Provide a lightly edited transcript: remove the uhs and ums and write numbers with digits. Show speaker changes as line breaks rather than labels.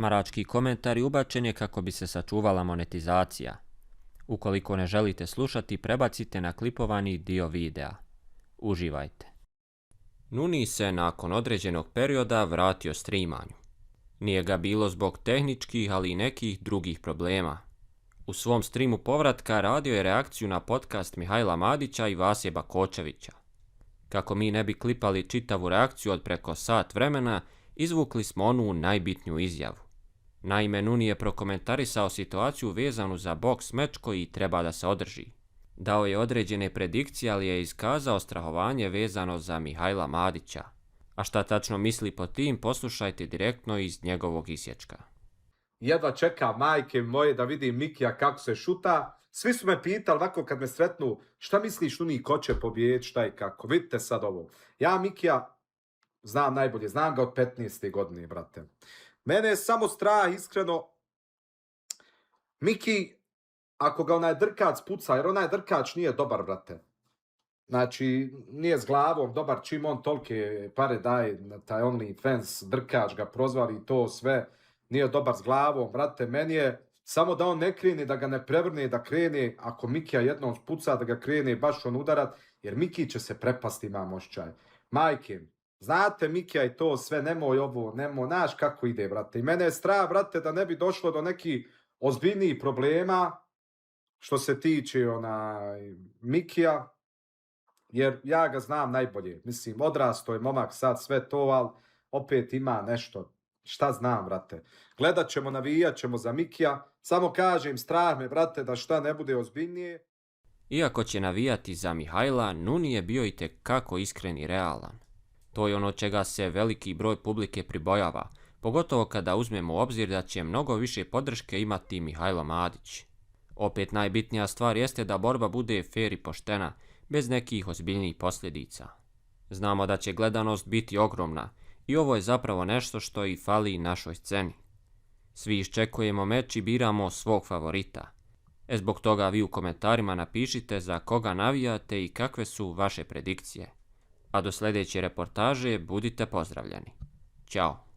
Smarački komentar ubačen je kako bi se sačuvala monetizacija. Ukoliko ne želite slušati, prebacite na klipovani dio videa. Uživajte. Nuni se nakon određenog perioda vratio streamanju. Nije ga bilo zbog tehničkih, ali i nekih drugih problema. U svom streamu povratka radio je reakciju na podcast Mihajla Madića i Vasje Bakočevića. Kako mi ne bi klipali čitavu reakciju od preko sat vremena, izvukli smo onu najbitniju izjavu. Naime, Nuni je prokomentarisao situaciju vezanu za boks meč koji treba da se održi. Dao je određene predikcije, ali je iskazao strahovanje vezano za Mihajla Madića. A šta tačno misli po tim, poslušajte direktno iz njegovog isječka.
Jedva čeka majke moje da vidim Mikija kako se šuta. Svi su me pitali ovako kad me sretnu, šta misliš Nuni, ko će pobijediti, šta i kako. Vidite sad ovo. Ja Mikija znam najbolje, znam ga od 15. godine, brate. Mene je samo strah, iskreno, Miki, ako ga onaj drkač puca, jer onaj drkač nije dobar, brate. Znači, nije s glavom dobar, čim on tolike pare daje na taj OnlyFans, drkač ga prozvali i to sve, nije dobar s glavom, brate. Meni je samo da on ne krene, da ga ne prevrne, da krene, ako Mikija jednom puca, da ga krene baš on udarat, jer Miki će se prepasti, imam osjećaj. Majke, znate Mikija i to sve, nemoj ovo, nemoj, znaš kako ide, brate. I mene je strah, brate, da ne bi došlo do nekih ozbiljnijih problema što se tiče Mikija, jer ja ga znam najbolje. Mislim, odrasto je momak sad sve to, ali opet ima nešto. Šta znam, brate. Gledat ćemo, navijat ćemo za Mikija. Samo kažem, strah me, brate, da šta ne bude ozbiljnije.
Iako će navijati za Mihajla, Nuni je bio itekako iskren i realan. To je ono čega se veliki broj publike pribojava, pogotovo kada uzmemo u obzir da će mnogo više podrške imati Mihajlo Madić. Opet najbitnija stvar jeste da borba bude fer i poštena, bez nekih ozbiljnijih posljedica. Znamo da će gledanost biti ogromna i ovo je zapravo nešto što i fali našoj sceni. Svi iščekujemo meč i biramo svog favorita. Zbog toga vi u komentarima napišite za koga navijate i kakve su vaše predikcije. A do sljedeće reportaže budite pozdravljeni. Ćao!